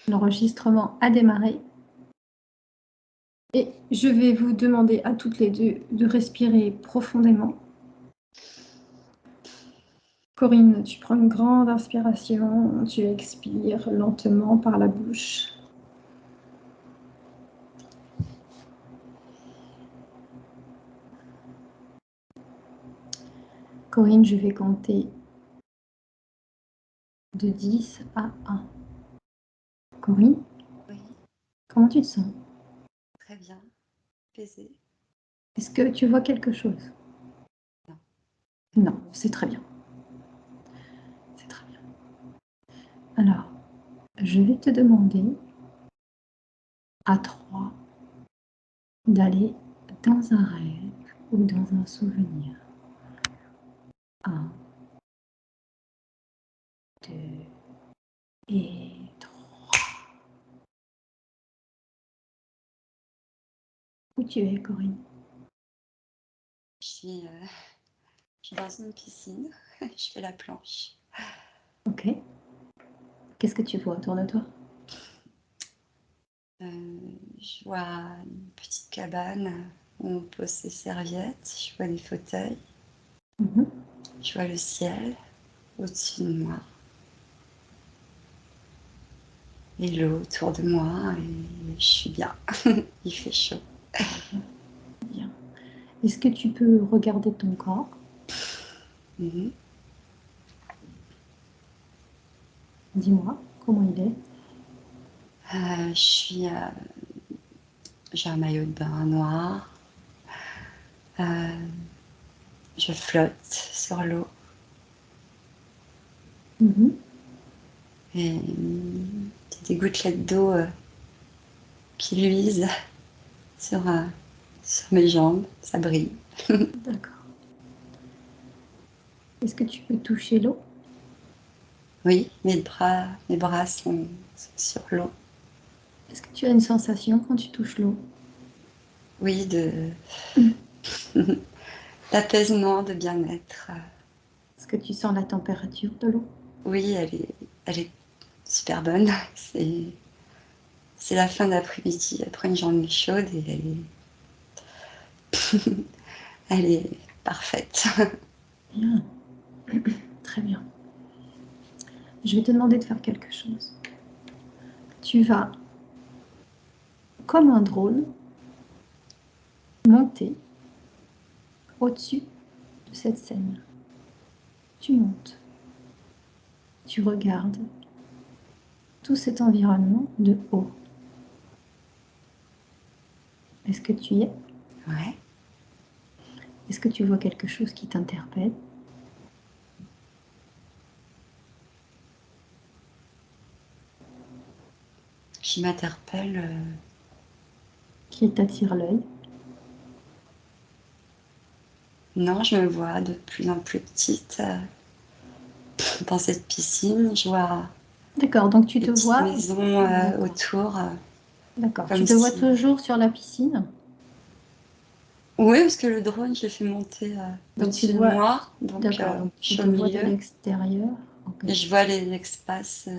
L'enregistrement a démarré. Et je vais vous demander à toutes les deux de respirer profondément. Corinne, tu prends une grande inspiration, tu expires lentement par la bouche. Corinne, je vais compter de 10 à 1. Corinne, Oui, comment tu te sens? très bien. Apaisé. Est-ce que tu vois quelque chose? Non. Non, c'est très bien. C'est très bien. Alors, je vais te demander à 3 d'aller dans un rêve ou dans un souvenir. 1, 2 et 3. Où tu es, Corinne? Je suis dans une piscine. Je fais la planche. Ok. Qu'est-ce que tu vois autour de toi? Je vois une petite cabane où on pose ses serviettes. Je vois des fauteuils. Je vois le ciel au-dessus de moi. Et l'eau autour de moi. Et je suis bien. Il fait chaud. Bien. Est-ce que tu peux regarder ton corps? Mhm. Dis-moi comment il est. J'ai un maillot de bain noir. Je flotte sur l'eau. Et des gouttelettes d'eau qui luisent sur mes jambes. Ça brille. D'accord. Est-ce que tu peux toucher l'eau? Oui, mes bras sont sur l'eau. Est-ce que tu as une sensation quand tu touches l'eau? Oui, d'apaisement, de bien-être. Est-ce que tu sens la température de l'eau? Oui, elle est super bonne. C'est la fin d'après-midi, après une journée chaude, et elle est parfaite. Bien. Très bien. Je vais te demander de faire quelque chose. Tu vas, comme un drone, monter au-dessus de cette scène. Tu montes. Tu regardes tout cet environnement de haut. Est-ce que tu y es? Ouais. Est-ce que tu vois quelque chose qui t'interpelle? Qui m'interpelle. Qui t'attire l'œil? Non, je me vois de plus en plus petite dans cette piscine. Je vois D'accord, donc tu des te petites vois... maisons autour. D'accord, Comme tu te vois si... toujours sur la piscine? Oui, parce que le drone, je l'ai fait monter Donc tu au-dessus te de vois... moi. Donc, D'accord, donc je tu suis te au vois de milieu. l'extérieur. Okay. Et je vois l'espace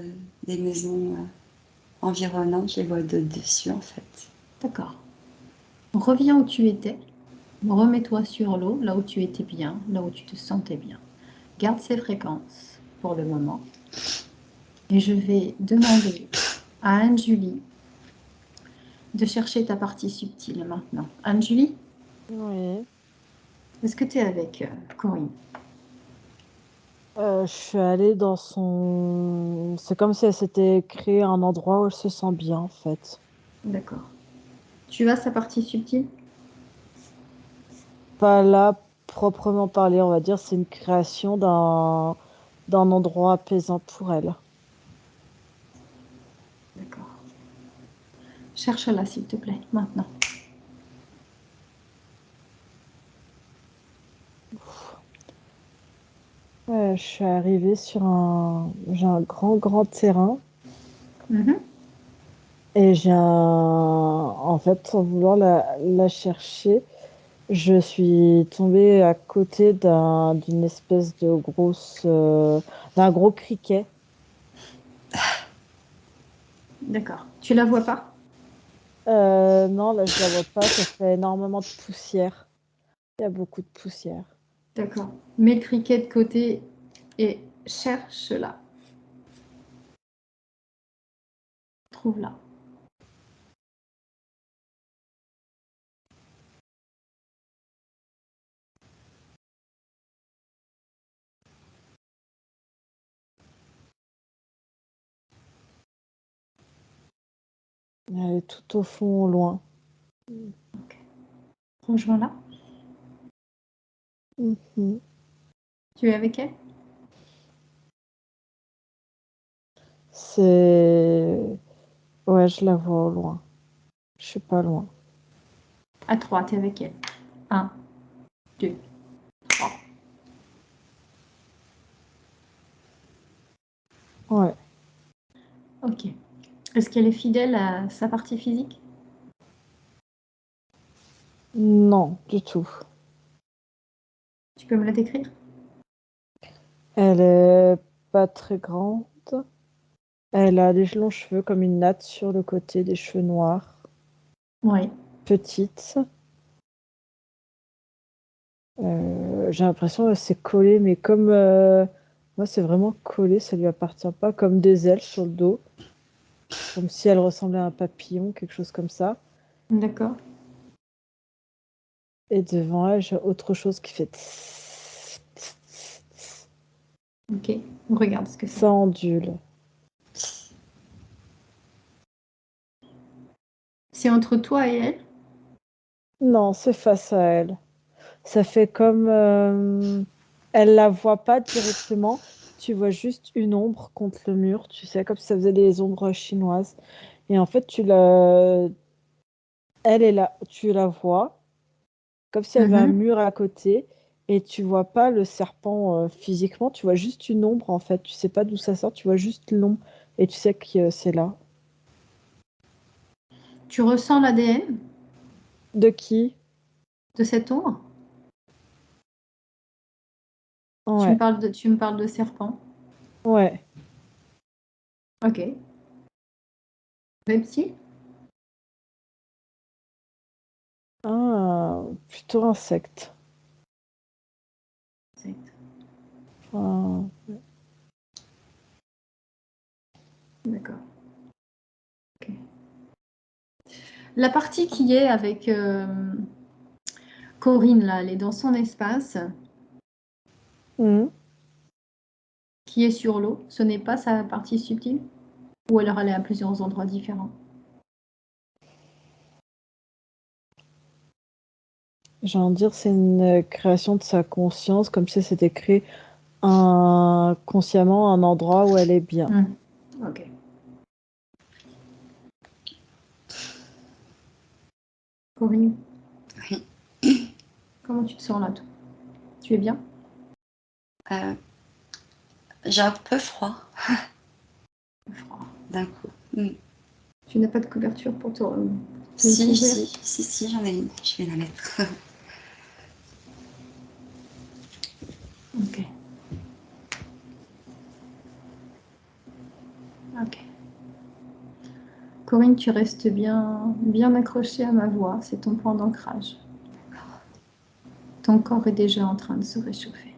des maisons environnantes. Je les vois de dessus, en fait. D'accord. Reviens où tu étais. Remets-toi sur l'eau, là où tu étais bien, là où tu te sentais bien. Garde ces fréquences pour le moment. Et je vais demander à Anne-Julie de chercher ta partie subtile maintenant. Anne-Julie, Oui. est-ce que tu es avec Corinne? Je suis allée dans son... C'est comme si elle s'était créé un endroit où elle se sent bien, en fait. D'accord. Tu as sa partie subtile? Pas là, proprement parler, on va dire, c'est une création d'un endroit apaisant pour elle. D'accord. Cherche-la, s'il te plaît, maintenant. Ouais, je suis arrivée sur j'ai un grand terrain et en fait, sans vouloir la chercher, je suis tombée à côté d'une espèce de d'un gros criquet. D'accord. Tu la vois pas? Non, là, je la vois pas, ça fait énormément de poussière. Il y a beaucoup de poussière. D'accord. Mets le criquet de côté et cherche-la. Trouve-la. Elle est tout au fond, loin. Ok. Rejoins-la. Mhm. Tu es avec elle? Ouais, je la vois au loin. Je suis pas loin. À 3, tu es avec elle. 1, 2, 3. Ouais. Ok. Est-ce qu'elle est fidèle à sa partie physique? Non, du tout. Tu peux me la décrire? Elle est pas très grande. Elle a des longs cheveux comme une natte sur le côté, des cheveux noirs. Oui. Petite. J'ai l'impression que c'est collé, mais comme moi, c'est vraiment collé, ça lui appartient pas, comme des ailes sur le dos, comme si elle ressemblait à un papillon, quelque chose comme ça. D'accord. Et devant elle, j'ai autre chose qui fait tss, tss, tss, tss. Ok. On regarde ce que c'est. Ça ondule. C'est entre toi et elle? Non, c'est face à elle. Ça fait comme elle la voit pas directement. Tu vois juste une ombre contre le mur. Tu sais, comme si ça faisait des ombres chinoises. Et en fait, elle est là, tu la vois comme s'il y avait un mur à côté. Et tu vois pas le serpent physiquement. Tu vois juste une ombre en fait. Tu sais pas d'où ça sort. Tu vois juste l'ombre. Et tu sais que c'est là. Tu ressens l'ADN De qui? de cette ombre? Ouais, Tu me parles de serpent. ouais. Ok. Reptile? Ah, plutôt insecte. Insecte. Enfin, D'accord. Ok. La partie qui est avec Corinne, là, elle est dans son espace, mhm. qui est sur l'eau. Ce n'est pas sa partie subtile? Ou alors elle est à plusieurs endroits différents? J'ai envie de dire, c'est une création de sa conscience, comme si c'était créé consciemment un endroit où elle est bien. Ok. Corinne, Oui. comment tu te sens là, toi? Tu es bien? J'ai un peu froid Froid. d'un coup. Tu n'as pas de couverture pour te Si, couvrir? si, j'en ai une. Je vais la mettre. Ok. Ok. Corinne, tu restes bien, bien accrochée à ma voix. C'est ton point d'ancrage. Ton corps est déjà en train de se réchauffer.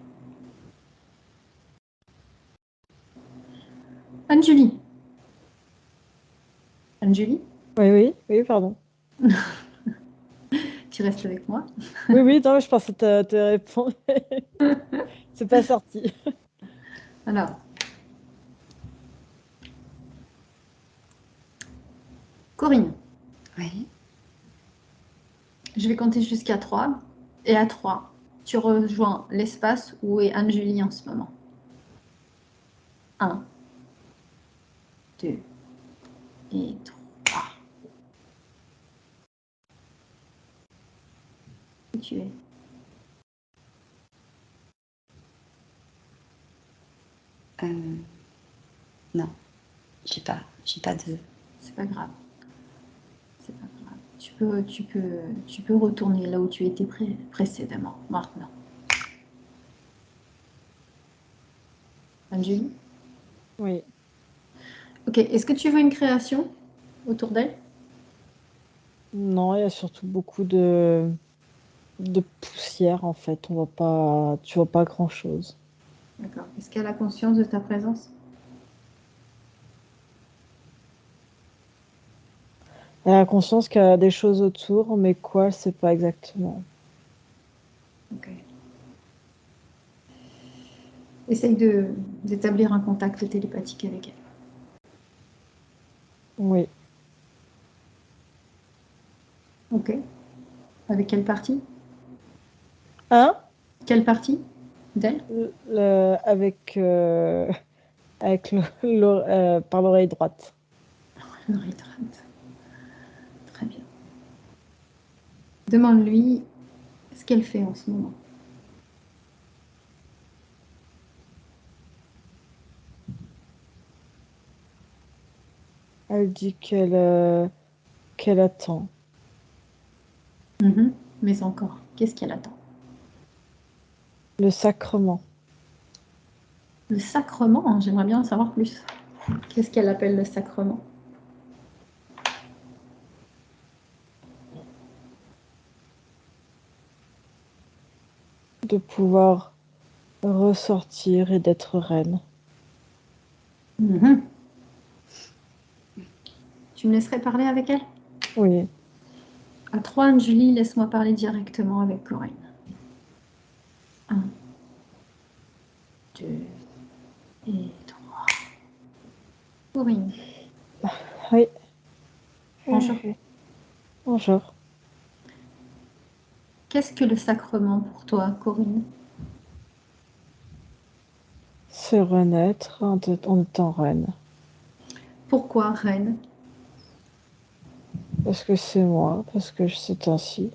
Anne-Julie. Anne-Julie, Oui, oui, oui, pardon. tu restes avec moi? Oui, oui, non, je pensais te répondre. C'est pas sorti. Alors, Corinne, Oui. je vais compter jusqu'à 3. Et à 3, tu rejoins l'espace où est Anne-Julie en ce moment. 1, 2 et 3. Où tu es? Non, j'ai pas de. C'est pas grave. C'est pas grave. Tu peux retourner là où tu étais précédemment, maintenant. Anne-Julie? Oui. Ok, est-ce que tu veux une création? autour d'elle? Non, il y a surtout beaucoup de poussière en fait. Tu vois pas grand-chose. D'accord. Est-ce qu'elle a conscience de ta présence? Elle a conscience qu'il y a des choses autour, mais quoi, elle sait pas exactement. Ok. Essaye d'établir un contact télépathique avec elle. Oui. Ok. Avec quelle partie? Hein? Quelle partie d'elle? Avec avec par l'oreille droite. L'oreille droite. Très bien. Demande-lui ce qu'elle fait en ce moment. Elle dit qu'elle attend. Mhm. Mais encore, qu'est-ce qu'elle attend? Le sacrement. Le sacrement, hein, j'aimerais bien en savoir plus. Qu'est-ce qu'elle appelle le sacrement? De pouvoir ressortir et d'être reine. Mhm. Tu me laisserais parler avec elle? Oui. À 3, Julie, laisse-moi parler directement avec Corinne. 1, 2 et 3. Corinne, Oui. bonjour. Bonjour. Qu'est-ce que le sacrement pour toi, Corinne? Se renaître en étant reine. Pourquoi reine? Parce que c'est moi, parce que c'est ainsi.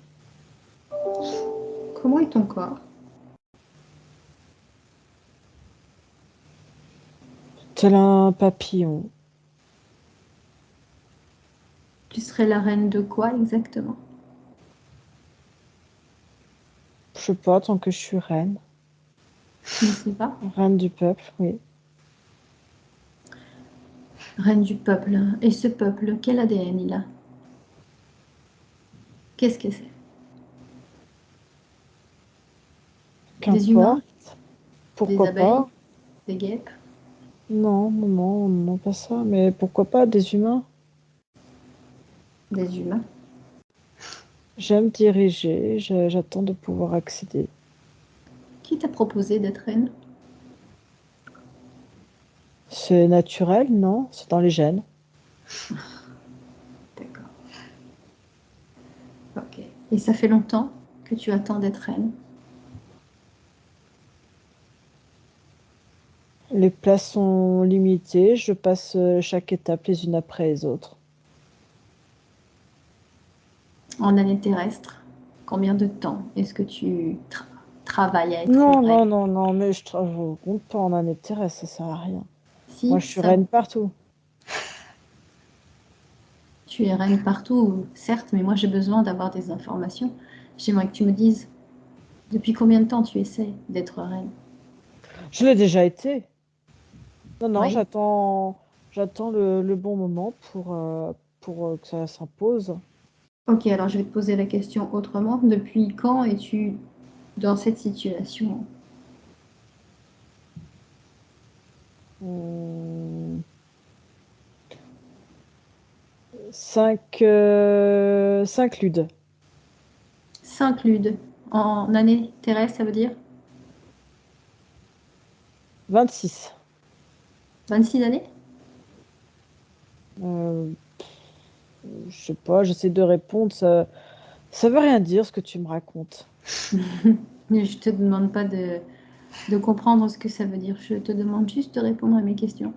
Comment est ton corps? Tel un papillon. Tu serais la reine de quoi exactement? Je sais pas, tant que je suis reine. Je ne sais pas. Reine du peuple, oui. Reine du peuple. Et ce peuple, quel ADN il a? Qu'est-ce que c'est? Des humains? Qu'importe. Des Pourquoi abeilles? pas? Des guêpes? Non, non, non, non, pas ça. Mais pourquoi pas des humains? Des humains? J'aime diriger, j'attends de pouvoir accéder. Qui t'a proposé d'être reine? C'est naturel, non? C'est dans les gènes. D'accord. Ok. Et ça fait longtemps que tu attends d'être reine? Les places sont limitées, je passe chaque étape les unes après les autres. En année terrestre, combien de temps est-ce que tu travailles à être Non, reine? non, non, non, mais je compte pas en année terrestre, ça sert à rien. Moi, Si, je suis ça, reine partout. tu es reine partout, certes, mais moi j'ai besoin d'avoir des informations. J'aimerais que tu me dises depuis combien de temps tu essaies d'être reine? Je l'ai déjà été. Non, non, Oui. j'attends le bon moment pour que ça s'impose. Ok, alors je vais te poser la question autrement. Depuis quand es-tu dans cette situation? Hmm, 5 ludes. 5 ludes. En année terrestre, ça veut dire 26. 26 années? Euh, je sais pas, j'essaie de répondre. Ça veut rien dire ce que tu me racontes. Je te demande pas de comprendre ce que ça veut dire. Je te demande juste de répondre à mes questions.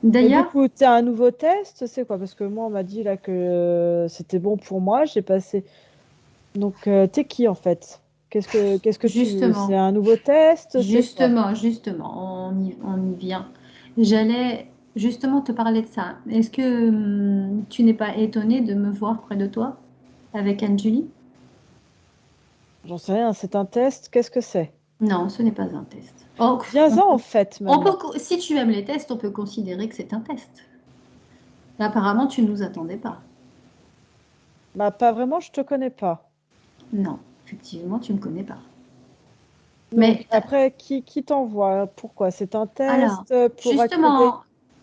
Et du D'ailleurs, coup, tu as un nouveau test, c'est quoi? Parce que moi, on m'a dit là que c'était bon pour moi, j'ai passé. Donc, t'es qui en fait? Qu'est-ce que tu... C'est justement, un nouveau test, c'est quoi? justement, on y vient. J'allais justement te parler de ça. Est-ce que tu n'es pas étonné de me voir près de toi avec Anne-Julie? J'en sais rien, c'est un test, qu'est-ce que c'est? Non, ce n'est pas un test. Oh, Viens-en en fait on peut, maintenant. si tu aimes les tests, on peut considérer que c'est un test. Apparemment, tu ne nous attendais pas. Bah, pas vraiment, je te connais pas. Non, effectivement, tu ne me connais pas. Donc, Mais après, qui t'envoie? Pourquoi? C'est un alors, test pour accéder?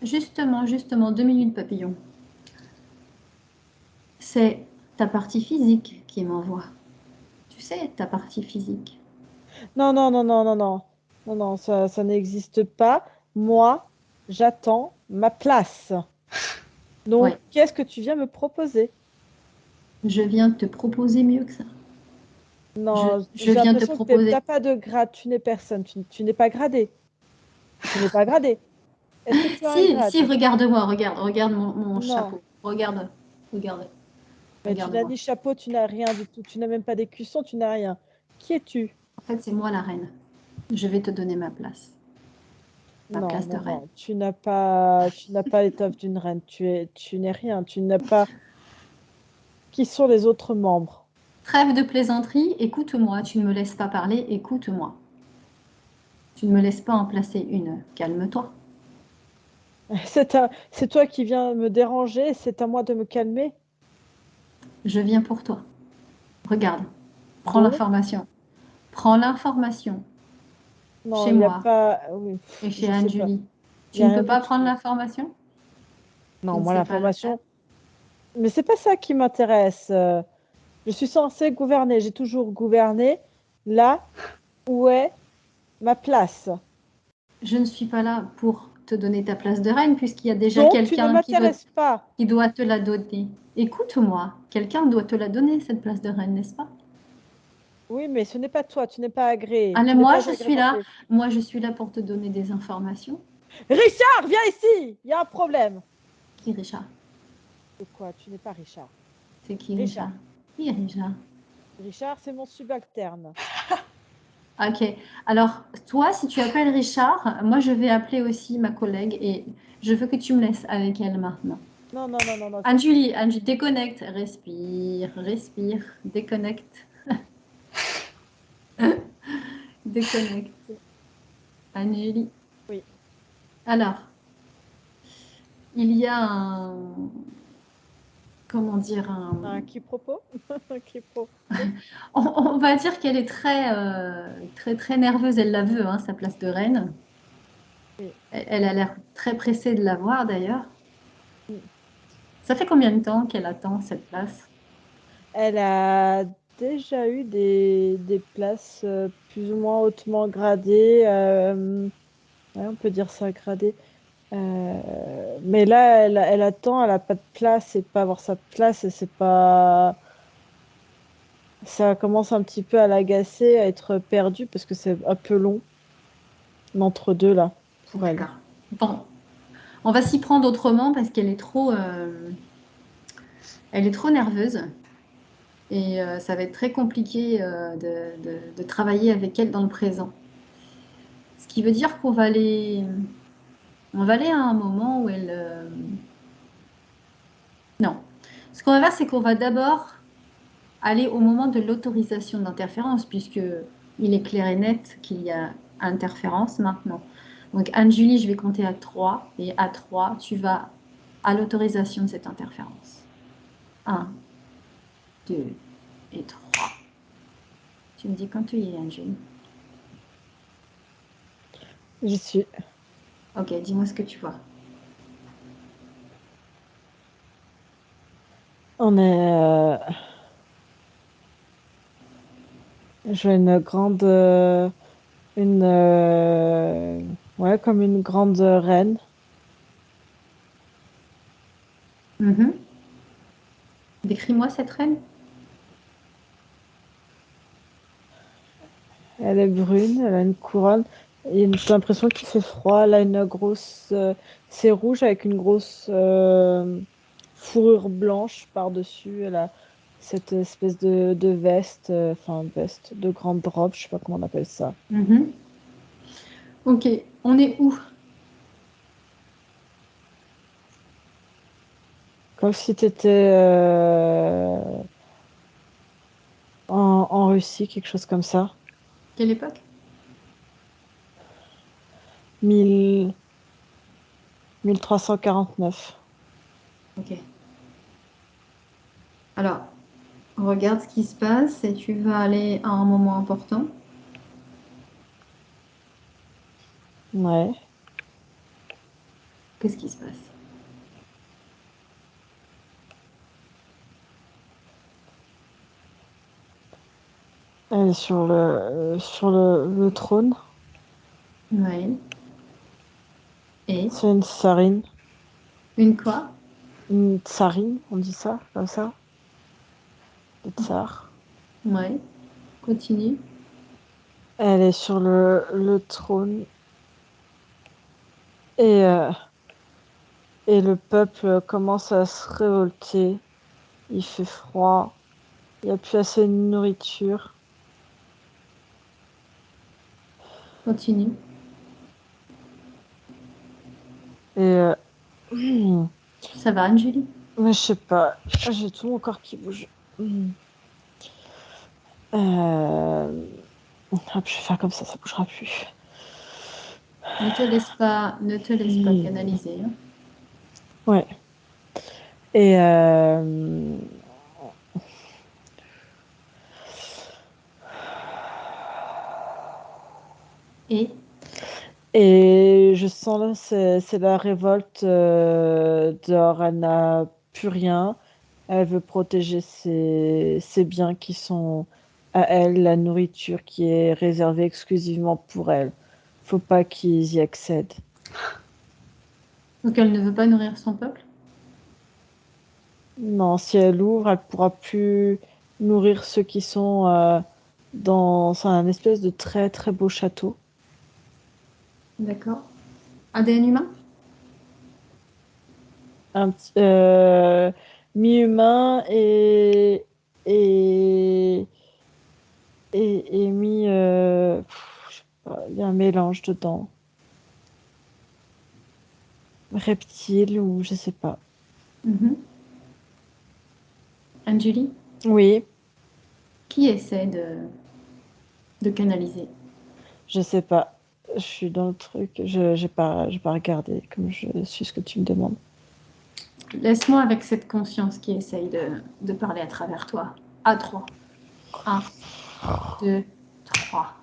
justement, 2 minutes, papillon. C'est ta partie physique qui m'envoie. Tu sais, ta partie physique. Non, non, non, non, non, non. Non, non, ça n'existe pas. Moi, j'attends ma place. Donc, Ouais, qu'est-ce que tu viens me proposer? je viens te proposer mieux que ça. Je, Non, je j'ai viens te l'impression que t'as proposer. pas de grade, tu n'es personne, tu n'es pas gradé. Tu n'es pas gradé. Est-ce que tu as un Si, grade? regarde-moi, regarde mon Non, chapeau. Regarde, mais tu n'as regarde-moi. ni chapeau, tu n'as rien du tout, tu n'as même pas d'écusson, tu n'as rien. Qui es-tu? En fait, c'est moi la reine. Je vais te donner ma place. Ma Non, place de non, reine. non, tu n'as pas l'étoffe d'une reine, tu n'es rien, tu n'as pas. Qui sont les autres membres? Trêve de plaisanterie, écoute-moi. Tu ne me laisses pas parler, écoute-moi. Tu ne me laisses pas en placer une. Calme-toi. C'est toi qui viens me déranger, c'est à moi de me calmer. Je viens pour toi. Regarde. Prends Donc, l'information. Prends l'information non, chez il n'y a moi pas. Oui, et je chez sais pas. Anne-Julie. Il n'y Tu a ne rien peux du pas prendre tout. l'information? Tu Non, ne moi, sais pas le faire? l'information. Mais c'est pas ça qui m'intéresse. Je suis censée gouverner. J'ai toujours gouverné. Là, où est ma place? Je ne suis pas là pour te donner ta place de reine puisqu'il y a déjà Donc, tu ne quelqu'un m'intéresses pas. qui doit te la donner. Écoute-moi, quelqu'un doit te la donner, cette place de reine, n'est-ce pas? Oui, mais ce n'est pas toi. Tu n'es pas agréé. Allez, Tu n'es pas agrémenté. moi je suis là pour te donner des informations. Richard, viens ici. Il y a un problème. Qui Richard? De quoi? Tu n'es pas Richard. C'est qui Richard? Richard. Qui est Richard? Richard, c'est mon subalterne. Ok, alors toi, si tu appelles Richard, moi je vais appeler aussi ma collègue et je veux que tu me laisses avec elle maintenant. Non, non, non, non, non. Anne-Julie, déconnecte, respire, déconnecte, déconnecte. Anne-Julie. Oui. Alors, il y a comment dire, Un quiproquo? Un quiproquo? on va dire qu'elle est très nerveuse, elle la veut, hein, sa place de reine. Oui. Elle a l'air très pressée de l'avoir d'ailleurs. Mm. Ça fait combien de temps qu'elle attend cette place? Elle a déjà eu des places plus ou moins hautement gradées. Ouais, on peut dire ça gradé. Mais là, elle attend, elle n'a pas de place et pas avoir sa place, et c'est pas. Ça commence un petit peu à l'agacer, à être perdu parce que c'est un peu long, l'entre-deux là, pour elle. D'accord. Bon, on va s'y prendre autrement parce qu'elle est trop nerveuse et ça va être très compliqué de travailler avec elle dans le présent. Ce qui veut dire on va aller à un moment où non. Ce qu'on va faire, c'est qu'on va d'abord aller au moment de l'autorisation d'interférence, puisque il est clair et net qu'il y a interférence maintenant. Donc, Anne-Julie, je vais compter à 3, et à 3, tu vas à l'autorisation de cette interférence. Un, 2 et 3. Tu me dis quand tu y es, Anne-Julie. J'y suis. Ok, dis-moi ce que tu vois. On est. Je vois une grande. Une. Ouais, comme une grande reine. Mhm. Décris-moi cette reine. Elle est brune, elle a une couronne. Et j'ai l'impression qu'il fait froid. Elle a une grosse. C'est rouge avec une grosse fourrure blanche par-dessus. Elle a cette espèce de veste, enfin veste, de grande robe, je sais pas comment on appelle ça. Mhm. Ok, on est où? Comme si tu étais en Russie, quelque chose comme ça. Quelle époque? 1000 1349. Ok. Alors, regarde ce qui se passe et tu vas aller à un moment important. Ouais. Qu'est-ce qui se passe? Elle est sur le trône. Ouais. Et C'est une tsarine. une quoi? Une tsarine, on dit ça, comme ça? Le tsar. Ouais. Continue. Elle est sur le trône. Et, euh, et le peuple commence à se révolter. Il fait froid. Il n'y a plus assez de nourriture. Continue. Et Ça va, Anjuli? mais je sais pas. J'ai tout mon corps qui bouge. Hop, je vais faire comme ça bougera plus. Ne te laisse pas canaliser, hein. Ouais. Et euh, Et Et je sens là, c'est la révolte dehors. Elle n'a plus rien. Elle veut protéger ses biens qui sont à elle, la nourriture qui est réservée exclusivement pour elle. Faut pas qu'ils y accèdent. donc elle ne veut pas nourrir son peuple? Non, si elle ouvre, elle pourra plus nourrir ceux qui sont dans un espèce de très très beau château. D'accord. ADN humain? Un petit mi-humain et et mi je sais pas, il y a un mélange dedans, reptile ou je sais pas. Mhm. Anjuli? Oui, Qui essaie de canaliser? je sais pas. Je suis dans le truc, j'ai pas regardé comme je suis ce que tu me demandes. Laisse-moi avec cette conscience qui essaye de parler à travers toi. À 3. 1, 2, 3.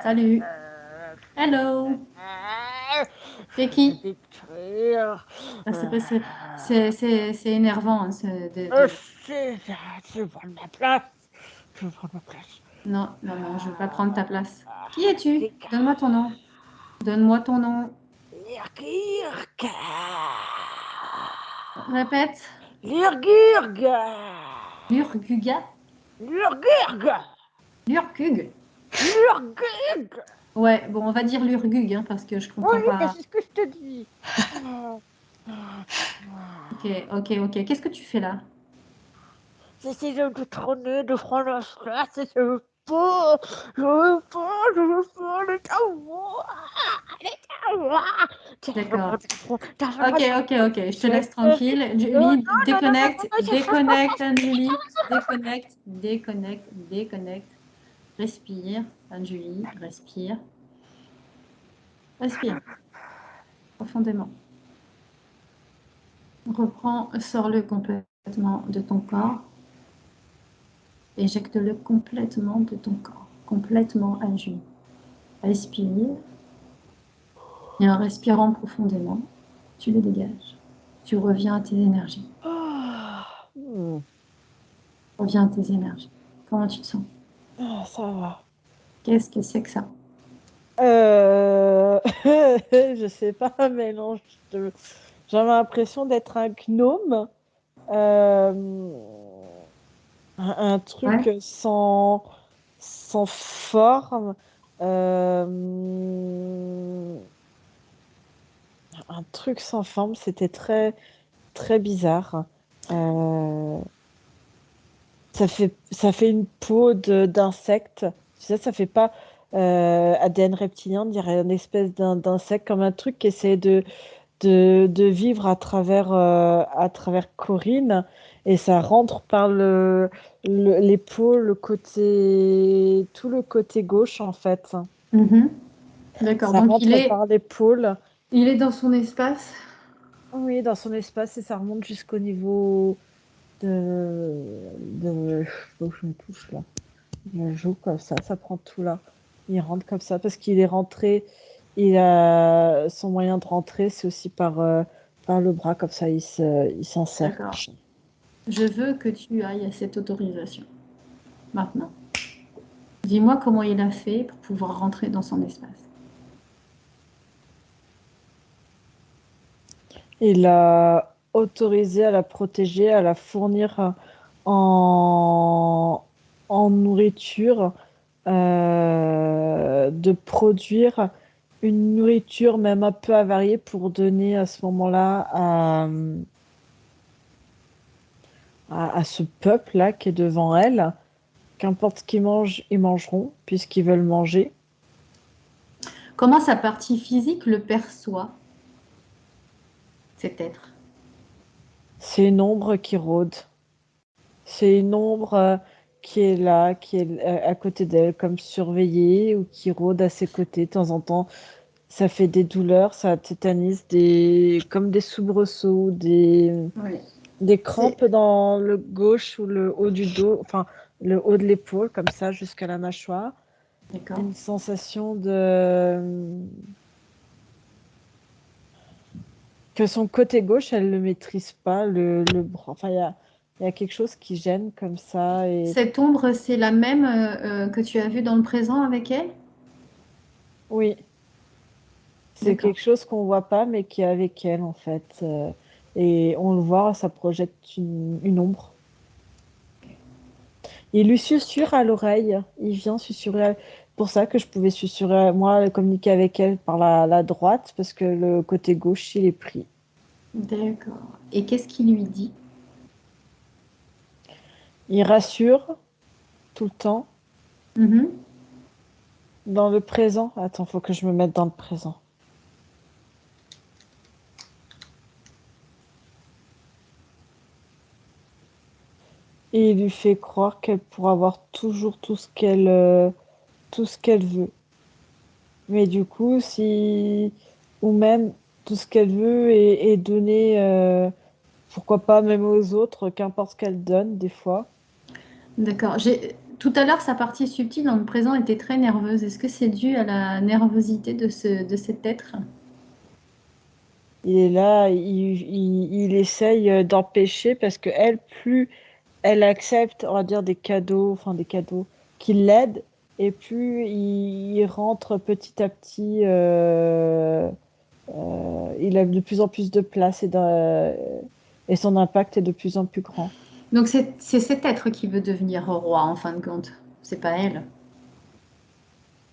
Salut. Hello. C'est qui? Détruire. Ah, c'est énervant, hein, Je veux prendre ma place. Je veux prendre ma place. Non, non, non, je ne veux pas prendre ta place. Qui es-tu? Donne-moi ton nom. Donne-moi ton nom. Lurgurg. Répète. Lurgurg. Lurguga? Lurgurg. Lurgug? Lurgurg. Ouais, bon, on va dire Lurgug, hein, parce que je Oui, comprends pas. c'est ce que je te dis. Ok, ok, ok. Qu'est-ce que tu fais là? J'essaie de trôner, de prendre la place et je veux pas. Je veux pas, je veux pas. Le moi. Le D'accord. T'as Ok, ok, ok. Je te laisse non, tranquille. non, Julie, non, non, non, déconnecte, je cherche pas. déconnecte, Anne-Julie. Déconnecte, déconnecte, déconnecte. Respire, Anne-Julie, respire. Respire profondément. Reprends, sors-le complètement de ton corps. Éjecte-le complètement de ton corps. Complètement, Anne-Julie. Respire. Et en respirant profondément, tu le dégages. Tu reviens à tes énergies. Reviens à tes énergies. Comment tu te sens? Ça va. Qu'est-ce que c'est que ça? Je sais pas, un mélange de... J'avais l'impression d'être un gnome. Euh, un Ouais. truc sans forme. Euh, un truc sans forme, c'était très, très bizarre. Euh, ça fait une peau d'insecte. Tu sais, ça fait pas ADN reptilien, on dirait une espèce d'insecte, comme un truc qui essaie de vivre à travers Corinne. Et ça rentre par l'épaule, tout le côté gauche, en fait. Mhm. D'accord. Ça Donc il rentre est, par l'épaule Il est dans son espace. Oui, dans son espace et ça remonte jusqu'au niveau où je me touche là. Je joue comme ça prend tout là. Il rentre comme ça parce qu'il est rentré. Il a son moyen de rentrer, c'est aussi par le bras comme ça. Il s'en sert. D'accord. Je veux que tu ailles à cette autorisation. Maintenant. Dis-moi comment il a fait pour pouvoir rentrer dans son espace. Il a autorisé à la protéger, à la fournir en, en nourriture, de produire une nourriture même un peu avariée pour donner à ce moment-là à ce peuple-là qui est devant elle. Qu'importe ce qu'ils mangent, ils mangeront puisqu'ils veulent manger. Comment sa partie physique le perçoit, cet être? C'est une ombre qui rôde. C'est une ombre qui est là, qui est à côté d'elle, comme surveillée, ou qui rôde à ses côtés de temps en temps. Ça fait des douleurs, ça tétanise, comme des soubresauts, Oui. des C'est... crampes dans le gauche ou le haut du dos, enfin le haut de l'épaule, comme ça, jusqu'à la mâchoire. D'accord. Une sensation de que son côté gauche, elle ne le maîtrise pas, le bras. Enfin, il y a quelque chose qui gêne comme ça. Et Cette ombre, c'est la même que tu as vue dans le présent avec elle? oui, c'est D'accord. quelque chose qu'on voit pas, mais qui est avec elle, en fait. Et on le voit, ça projette une ombre. Il lui susurre à l'oreille. Il vient susurrer. Pour ça que je pouvais susurrer, moi, communiquer avec elle par la droite, parce que le côté gauche, il est pris. D'accord. Et qu'est-ce qu'il lui dit? Il rassure tout le temps. Mhm. Dans le présent, attends, faut que je me mette dans le présent. Et il lui fait croire qu'elle pourra avoir toujours tout ce qu'elle veut. Mais du coup, si ou même tout ce qu'elle veut est donné, pourquoi pas même aux autres, qu'importe ce qu'elle donne des fois. D'accord. Tout à l'heure, sa partie subtile dans le présent était très nerveuse. Est-ce que c'est dû à la nervosité de cet être? Il est là, il essaye d'empêcher parce que elle, plus elle accepte, on va dire, des cadeaux qui l'aident, et plus il rentre petit à petit, il a de plus en plus de place et son impact est de plus en plus grand. Donc c'est cet être qui veut devenir roi en fin de compte. C'est pas elle.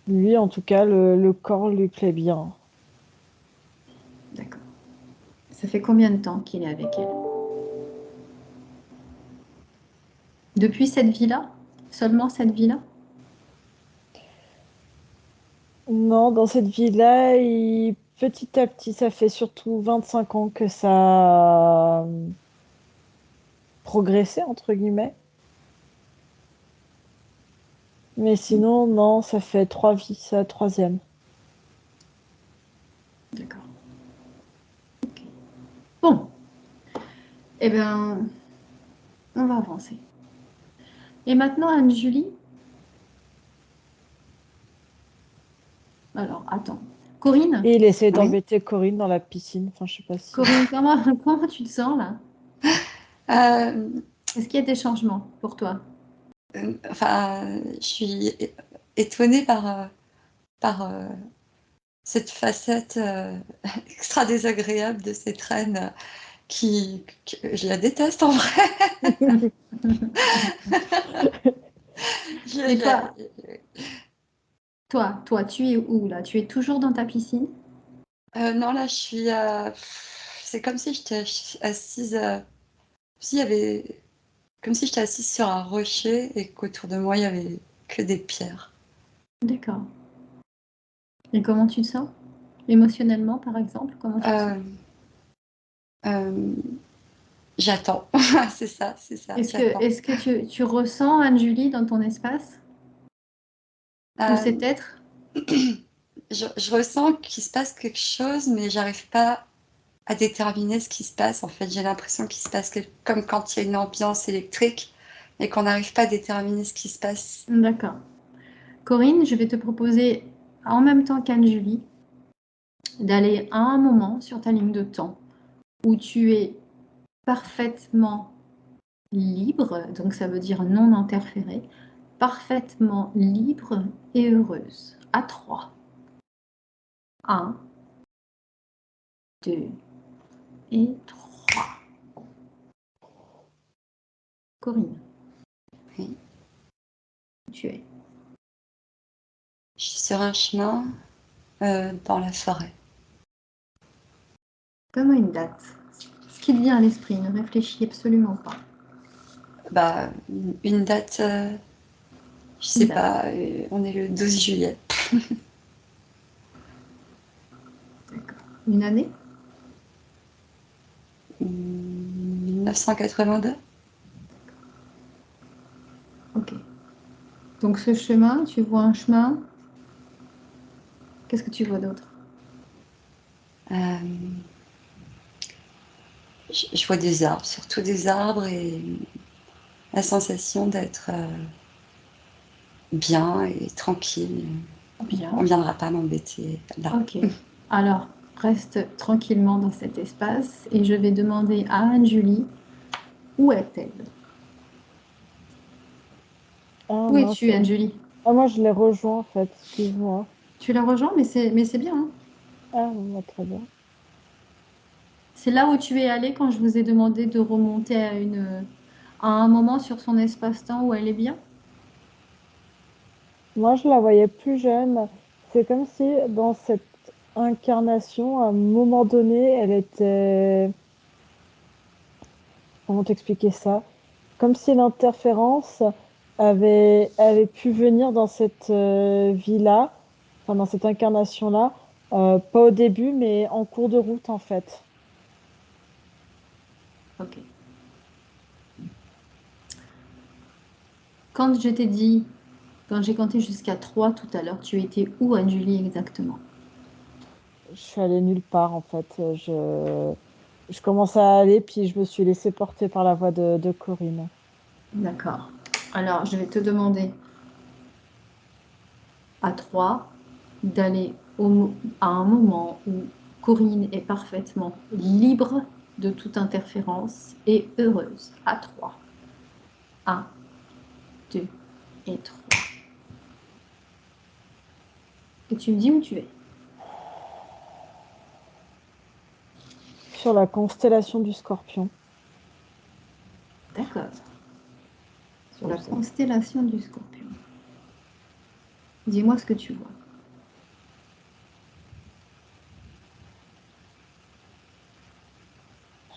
Lui, en tout cas, le corps lui plaît bien. D'accord. Ça fait combien de temps qu'il est avec elle? Depuis cette vie-là? Seulement cette vie-là? Non, dans cette vie-là, petit à petit, ça fait surtout 25 ans que ça a progressé, entre guillemets. Mais sinon, non, ça fait 3 vies, c'est la troisième. D'accord. Bon, eh bien, on va avancer. Et maintenant, Anne-Julie. Alors, attends. Corinne? Et il essaie Oui. d'embêter Corinne dans la piscine. Enfin, je sais pas si. Corinne, comment tu te sens là? Euh, Est-ce qu'il y a des changements pour toi? enfin, je suis étonnée par cette facette extra désagréable de cette reine que je la déteste en vrai. Mais Je- toi, toi, tu es où là? Tu es toujours dans ta piscine? non, là, je suis. C'est comme si j'étais assise. S'il y avait, comme si j'étais assise sur un rocher et qu'autour de moi, il y avait que des pierres. D'accord. Et comment tu te sens? Émotionnellement, par exemple, comment tu te sens? Euh, euh, J'attends. C'est ça, j'attends. Est-ce que tu ressens Anne-Julie dans ton espace? Ou Euh, cet être? je ressens qu'il se passe quelque chose, mais j'arrive pas à déterminer ce qui se passe. En fait, j'ai l'impression qu'il se passe comme quand il y a une ambiance électrique, et qu'on n'arrive pas à déterminer ce qui se passe. D'accord. Corinne, je vais te proposer, en même temps qu'Anne-Julie, d'aller à un moment sur ta ligne de temps où tu es parfaitement libre, donc ça veut dire non interféré, parfaitement libre et heureuse. À 3. 1, 2 et 3. Corinne, Oui. tu es. Je suis sur un chemin dans la forêt. Donne-moi une date. Ce qui te vient à l'esprit, ne réfléchis absolument pas. Bah, une date, je sais Une date. pas, on est le 12 juillet. D'accord. Une année? 1982. Ok. Donc ce chemin, tu vois un chemin. Qu'est-ce que tu vois d'autre? Euh, je vois des arbres, surtout des arbres, et la sensation d'être bien et tranquille. Bien. On viendra pas m'embêter là. Ok. Alors, reste tranquillement dans cet espace et je vais demander à Anne-Julie où est-elle? Ah Où mince. es-tu, Anne-Julie? Ah, moi, je l'ai rejoint, en fait. Excuse-moi. Tu la rejoins, mais c'est bien, hein. Ah, bah, très bien. C'est là où tu es allée quand je vous ai demandé de remonter à un moment sur son espace-temps où elle est bien? Moi, je la voyais plus jeune. C'est comme si, dans cette incarnation, à un moment donné, elle était... Comment t'expliquer ça? Comme si l'interférence avait pu venir dans cette vie-là, enfin, dans cette incarnation-là, pas au début, mais en cours de route, en fait. Ok. Quand je t'ai dit, quand j'ai compté jusqu'à 3 tout à l'heure, tu étais où, Anne-Julie, exactement? Je suis allée nulle part, en fait. Je commençais à aller, puis je me suis laissée porter par la voix de Corinne. D'accord. Alors, je vais te demander à 3 d'aller à un moment où Corinne est parfaitement libre de toute interférence et heureuse. À 3. 1, 2 et 3. Et tu me dis où tu es. Sur la constellation du Scorpion. D'accord. Sur la constellation du Scorpion. Dis-moi ce que tu vois.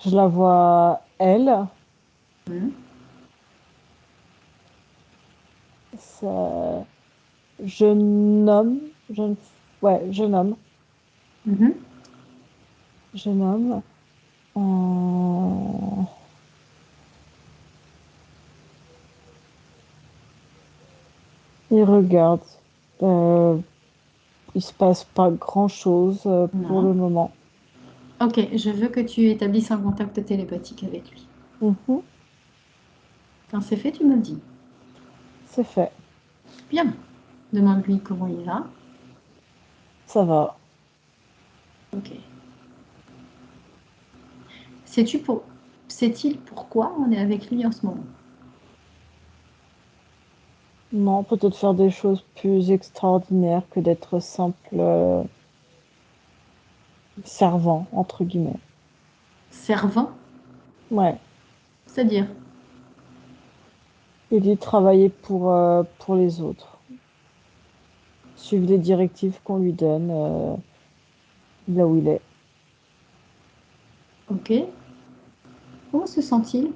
Je la vois, elle, Hmm. ça, jeune homme, ouais, Mhm. jeune homme. euh, il regarde. Euh, il se passe pas grand-chose pour Non. le moment. Ok, je veux que tu établisses un contact télépathique avec lui. Mhm, Quand c'est fait, tu me le dis. c'est fait. Bien. Demande-lui comment il va. Ça va. Ok. Sais-tu pour... Sait-il pourquoi on est avec lui en ce moment? Non, peut-être faire des choses plus extraordinaires que d'être simple servant, entre guillemets. Servant, Ouais. c'est-à-dire, Il dit travailler pour les autres. Suivre les directives qu'on lui donne là où il est. ok, comment se sent-il?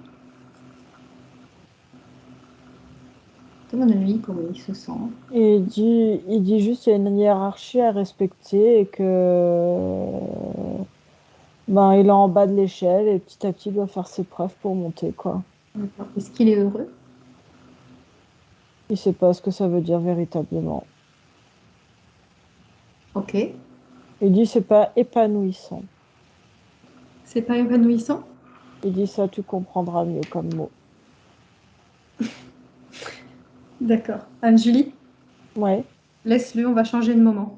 Demande-lui comment il se sent. Et il dit juste qu'il y a une hiérarchie à respecter et que ben, il est en bas de l'échelle et petit à petit il doit faire ses preuves pour monter, quoi. D'accord. Est-ce qu'il est heureux? Il sait pas ce que ça veut dire véritablement. Ok. Il dit c'est pas épanouissant. C'est pas épanouissant? Il dit ça, tu comprendras mieux comme mot. D'accord. Anne-Julie, Ouais. laisse-le, on va changer de moment.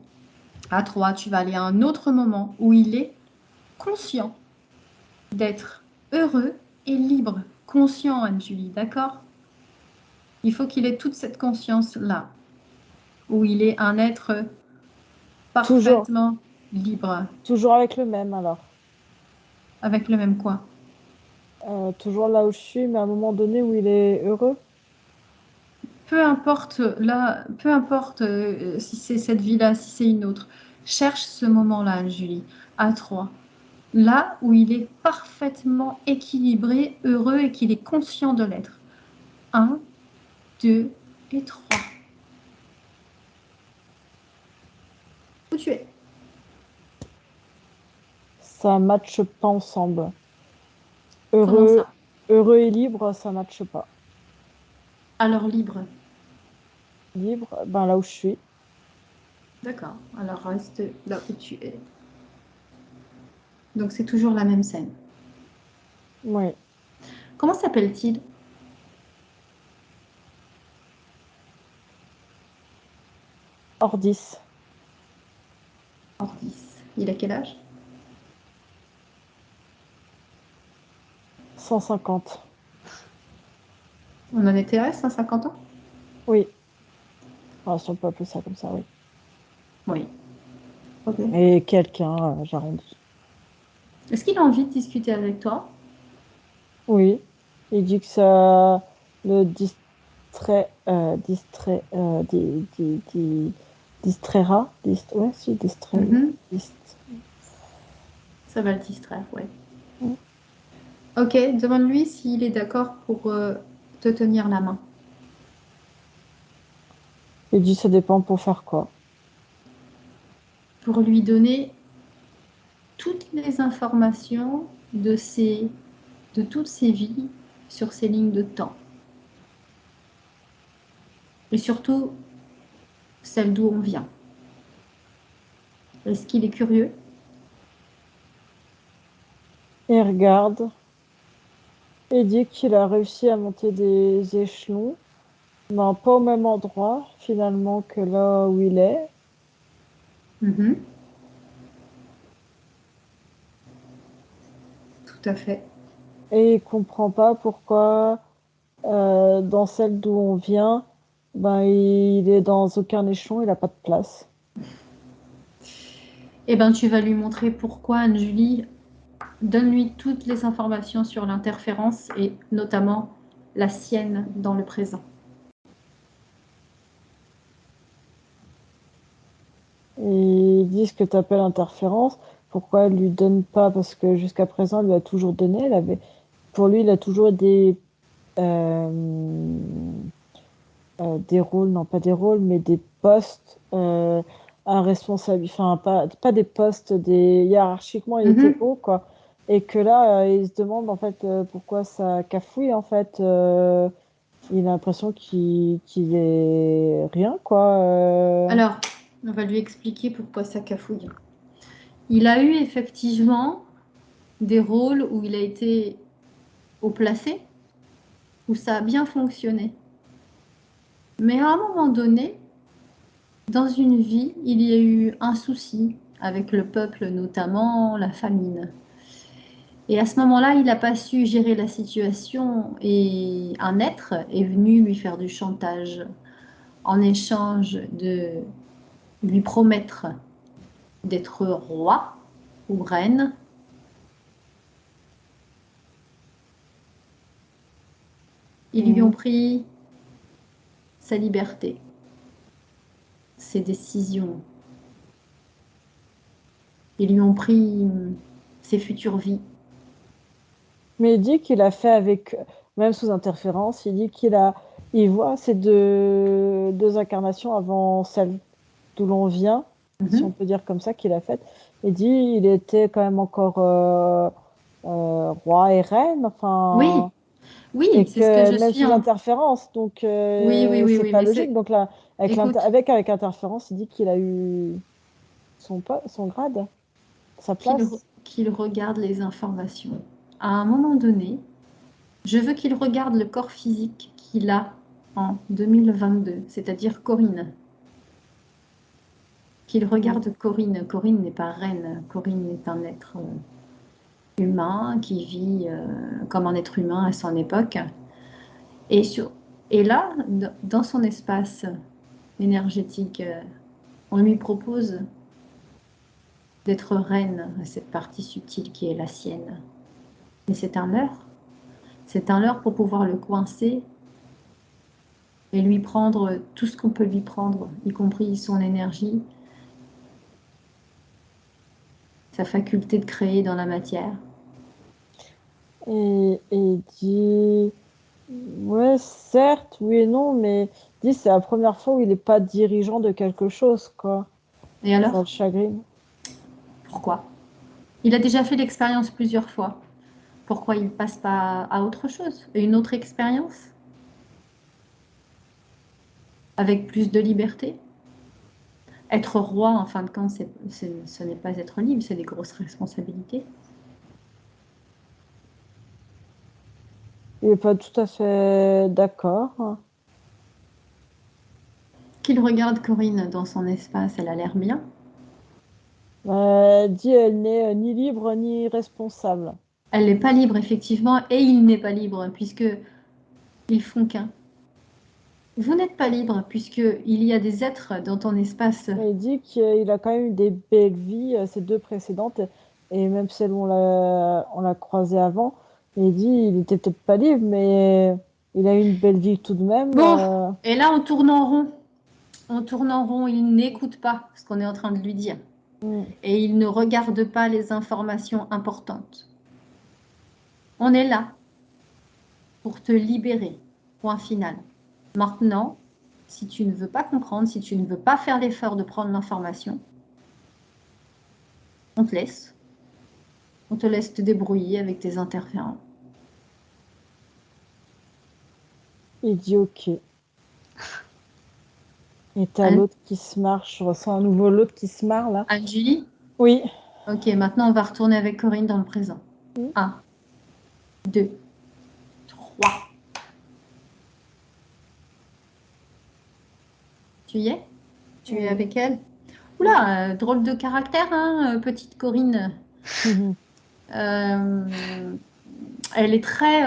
À 3, tu vas aller à un autre moment où il est conscient d'être heureux et libre. Conscient, Anne-Julie, d'accord? Il faut qu'il ait toute cette conscience-là, où il est un être Toujours, parfaitement libre, toujours avec le même alors. avec le même quoi. Toujours là où je suis, mais à un moment donné où il est heureux. Peu importe là, peu importe si c'est cette vie-là, si c'est une autre. Cherche ce moment-là, Anne-Julie, à 3. Là où il est parfaitement équilibré, heureux et qu'il est conscient de l'être. 1, 2 et 3. Où tu es? Ça matche pas ensemble. Comment Heureux, ça? heureux et libre, ça matche pas. Alors libre. Libre, ben là où je suis. D'accord. Alors reste là où tu es. Donc c'est toujours la même scène. Oui. Comment s'appelle-t-il? Hors 10. Ordis. Il a quel âge? 150. On en était à 150 ans? Oui. Enfin, si on peut appeler ça comme ça, oui. Oui. Ok. Et quelqu'un, j'arrondis. Est-ce qu'il a envie de discuter avec toi? Oui. Il dit que ça le distraira. Ouais, si, distrait. Mhm. dist- Ça va le distraire, ouais. Ok, demande-lui s'il est d'accord pour te tenir la main. Il dit ça dépend pour faire quoi. Pour lui donner toutes les informations de toutes ses vies sur ces lignes de temps. Et surtout, celle d'où on vient. Est-ce qu'il est curieux? Il regarde et dit qu'il a réussi à monter des échelons, mais pas au même endroit finalement que là où il est. Mhm. Tout à fait. Et il comprend pas pourquoi dans celle d'où on vient, ben, il est dans aucun échelon, il n'a pas de place. Eh bien, tu vas lui montrer pourquoi, Anne-Julie. Donne-lui toutes les informations sur l'interférence et notamment la sienne dans le présent. Et ils disent que tu appelles interférence. Pourquoi elle lui donne pas? Parce que jusqu'à présent, elle lui a toujours donné. Pour lui, il a toujours euh, des rôles, non pas des rôles, mais des postes à responsabilité. Enfin, pas des postes, hiérarchiquement, il était Mhm. haut, quoi. Et que là, il se demande en fait pourquoi ça cafouille, en fait. Il a l'impression qu'il est rien, quoi. Alors, on va lui expliquer pourquoi ça cafouille. Il a eu effectivement des rôles où il a été au placé, où ça a bien fonctionné. Mais à un moment donné, dans une vie, il y a eu un souci avec le peuple, notamment la famine. Et à ce moment-là, il n'a pas su gérer la situation et un être est venu lui faire du chantage en échange de lui promettre d'être roi ou reine. Ils lui ont Mhm. pris sa liberté, ses décisions. Ils lui ont pris ses futures vies. Mais il dit qu'il a fait avec, même sous interférence, il dit il voit ces deux incarnations avant celle d'où l'on vient, si on Mhm. peut dire comme ça, qu'il a faite. Il dit il était quand même encore roi et reine, Oui, enfin, oui, et c'est ce que que je même suis sous en... interférence, donc Oui, oui, oui, c'est oui, pas mais logique. c'est... Donc là, Écoute, avec interférence, il dit qu'il a eu. son grade, sa qu'il place. qu'il regarde les informations. À un moment donné, je veux qu'il regarde le corps physique qu'il a en 2022, c'est-à-dire Corinne. Qu'il regarde Corinne. Corinne n'est pas reine. Corinne est un être humain qui vit comme un être humain à son époque. Et, et là, dans son espace énergétique, on lui propose d'être reine à cette partie subtile qui est la sienne. Mais c'est un leurre. C'est un leurre pour pouvoir le coincer et lui prendre tout ce qu'on peut lui prendre, y compris son énergie, sa faculté de créer dans la matière. Et il dit, ouais, certes, oui et non, mais il dit c'est la première fois où il n'est pas dirigeant de quelque chose, quoi. Et Ça le alors, chagrine. pourquoi? Il a déjà fait l'expérience plusieurs fois. Pourquoi il ne passe pas à autre chose, à une autre expérience, avec plus de liberté? Être roi, en fin de compte, ce n'est pas être libre, c'est des grosses responsabilités. Il n'est pas tout à fait d'accord. Qu'il regarde Corinne dans son espace, elle a l'air bien. Elle dit elle n'est ni libre ni responsable. Elle n'est pas libre, effectivement, et il n'est pas libre, puisque ils font qu'un. Vous n'êtes pas libre, puisqu'il y a des êtres dans ton espace. Mais il dit qu'il a quand même eu des belles vies, ces deux précédentes, et même celle où on l'a croisé avant. Et il dit il était peut-être pas libre, mais il a eu une belle vie tout de même. Bon, et là, on tourne en rond. On tourne en rond, il n'écoute pas ce qu'on est en train de lui dire. Mm. Et il ne regarde pas les informations importantes. On est là pour te libérer. Point final. Maintenant, si tu ne veux pas comprendre, si tu ne veux pas faire l'effort de prendre l'information, on te laisse. On te laisse te débrouiller avec tes interférents. Il dit ok. Et t'as Anne, l'autre qui se marre, je ressens à nouveau l'autre qui se marre là. Julie. Oui. Ok, maintenant on va retourner avec Corinne dans le présent. Mm. 1, 2, 3. Tu y es? Tu es Oui. avec elle? Oula, drôle de caractère, hein, petite Corinne. Euh, Elle est très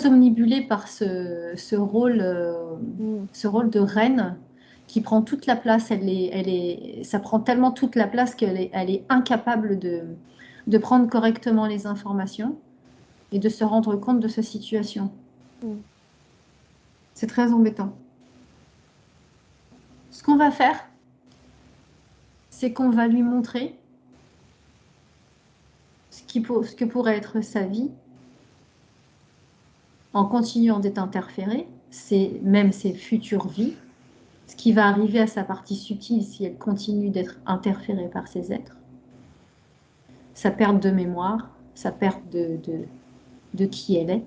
omnibulée par Mm. ce rôle de reine qui prend toute la place. Ça prend tellement toute la place elle est incapable de prendre correctement les informations et de se rendre compte de sa situation. Mm. C'est très embêtant. Ce qu'on va faire, c'est qu'on va lui montrer ce que pourrait être sa vie en continuant d'être interférée, même ses futures vies, ce qui va arriver à sa partie subtile si elle continue d'être interférée par ces êtres, sa perte de mémoire, sa perte de qui elle est,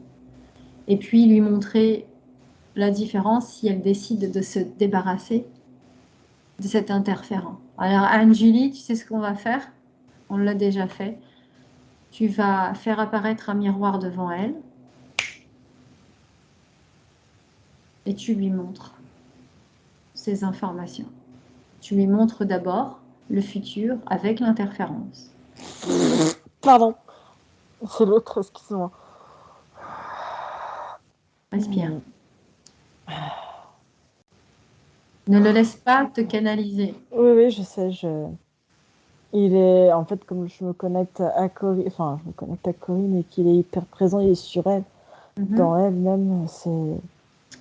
et puis lui montrer la différence si elle décide de se débarrasser de cet interférent. Alors Anne-Julie, tu sais ce qu'on va faire? On l'a déjà fait. Tu vas faire apparaître un miroir devant elle et tu lui montres ces informations. Tu lui montres d'abord le futur avec l'interférence. Pardon. C'est l'autre, excuse-moi. Respire. Mm. Ne le laisse pas te canaliser. Oui, oui, je sais. Il est, en fait, comme je me connecte à Corinne, enfin, je me connecte à Corinne et qu'il est hyper présent, il est sur elle, dans Mhm. elle-même, c'est.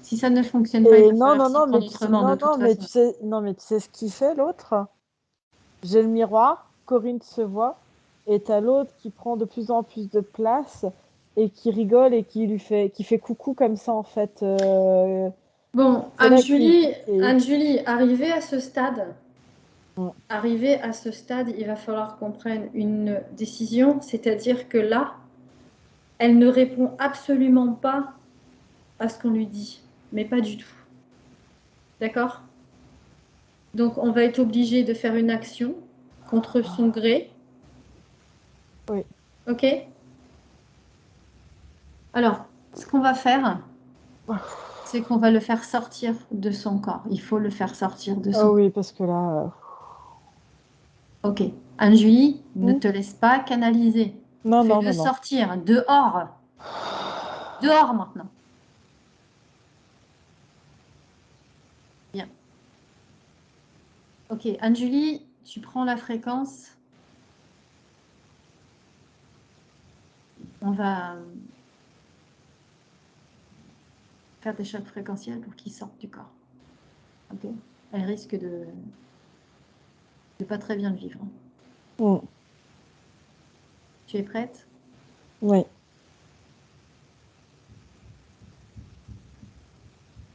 Si ça ne fonctionne pas, il Et va falloir s'y prendre autrement de toute façon. non, mais tu sais ce qu'il fait, l'autre? J'ai le miroir, Corinne se voit, et t'as l'autre qui prend de plus en plus de place et qui rigole et qui fait coucou comme ça, en fait. Bon, C'est là qui. Anne-Julie, Mm. arrivé à ce stade, il va falloir qu'on prenne une décision, c'est-à-dire que là, elle ne répond absolument pas à ce qu'on lui dit, mais pas du tout. D'accord? Donc, on va être obligé de faire une action contre son gré. Oui. OK? Alors, ce qu'on va faire, c'est qu'on va le faire sortir de son corps. Il faut le faire sortir de son Oh corps. oui, parce que là... OK. Anne-Julie, ne hmm. te laisse pas canaliser. Non, non, Fais-le non, non. sortir. Dehors. Dehors maintenant. Bien. OK. Anne-Julie, tu prends la fréquence. On va faire des chocs fréquentiels pour qu'ils sortent du corps. OK? Elle risque de pas très bien le vivre. Hmm. Tu es prête? Oui.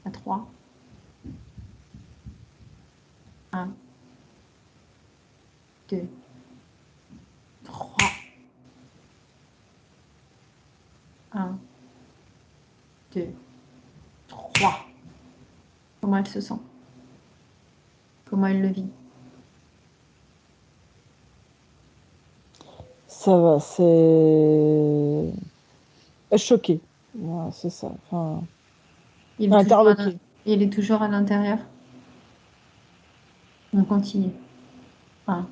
À 3. 1, 2, 3. 1, 2, 3. Comment elle se sent? Comment elle le vit? Ça va, c'est... Choqué. Voilà, c'est ça. Enfin, Il est toujours interloqué. il est toujours à l'intérieur. On continue. 1,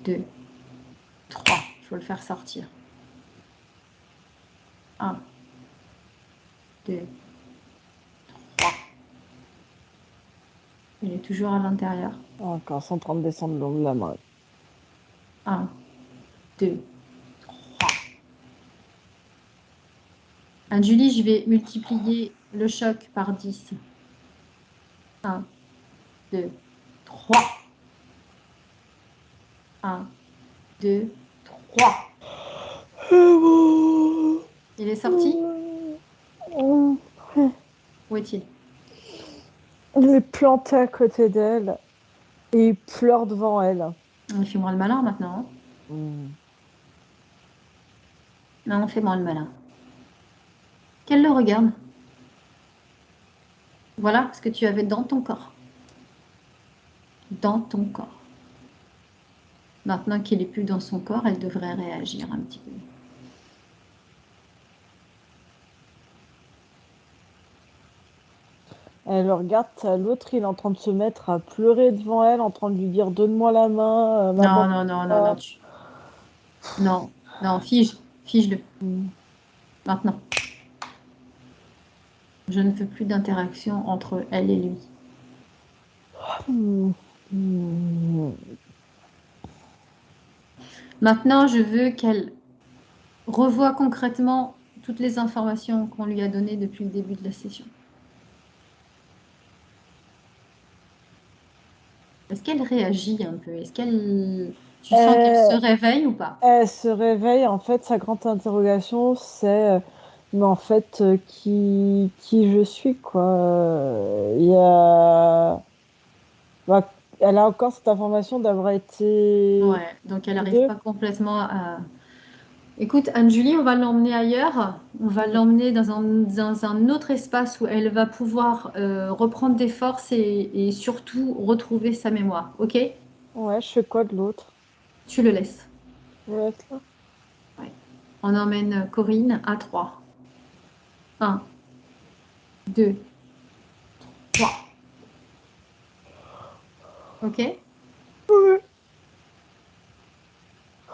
2, 3. Il faut le faire sortir. 1, 2, 3. Il est toujours à l'intérieur. Encore 130 descendre le long de la main. 1, 2, 3. Julie, je vais multiplier le choc par 10. 1, 2, 3. 1, 2, 3. Il est sorti? Où est-il? Il est planté à côté d'elle et il pleure devant elle. Il fait moins le malin maintenant. Hmm. Non, fais moins le malin. Qu'elle le regarde. Voilà ce que tu avais dans ton corps. Dans ton corps. Maintenant qu'il n'est plus dans son corps, elle devrait réagir un petit peu. Elle le regarde, l'autre il est en train de se mettre à pleurer devant elle, en train de lui dire donne-moi la main, Non, m'abandonne non, non, non, non. pas. Non, non, fige-le. Hmm. Maintenant. Je ne veux plus d'interaction entre elle et lui. Hmm. Hmm. Maintenant, je veux qu'elle revoie concrètement toutes les informations qu'on lui a données depuis le début de la session. Est-ce qu'elle réagit un peu? Est-ce qu'elle... Tu sens qu'elle se Elle, réveille ou pas? elle se réveille, en fait, sa grande interrogation, c'est mais en fait, qui je suis, quoi. Il y a... bah, elle a encore cette information d'avoir été Ouais, donc elle n'arrive deux. pas complètement à... Écoute, Anne-Julie, on va l'emmener ailleurs. On va Hmm. l'emmener dans un autre espace où elle va pouvoir reprendre des forces et surtout retrouver sa mémoire. OK? Ouais, je fais quoi de l'autre? Tu le laisses. Je vais être là. Ouais. On emmène Corinne à 3. 1, 2, 3. OK? Ouais.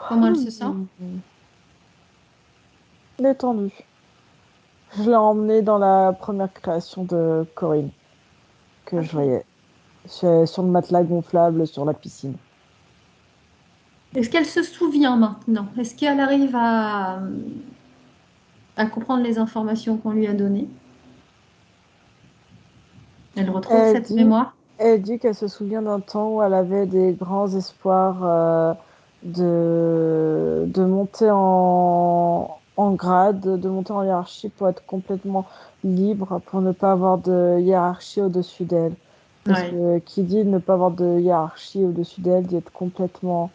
Comment elle se sent? Hmm. Détendu. Je l'ai emmené dans la première création de Corinne que je OK. voyais. Sur le matelas gonflable sur la piscine. Est-ce qu'elle se souvient maintenant? Est-ce qu'elle arrive à comprendre les informations qu'on lui a données? Elle retrouve Elle cette dit, mémoire? elle dit qu'elle se souvient d'un temps où elle avait des grands espoirs de monter en grade, de monter en hiérarchie pour être complètement libre, pour ne pas avoir de hiérarchie au-dessus d'elle. Parce Ouais. que qui dit ne pas avoir de hiérarchie au-dessus d'elle, dit être complètement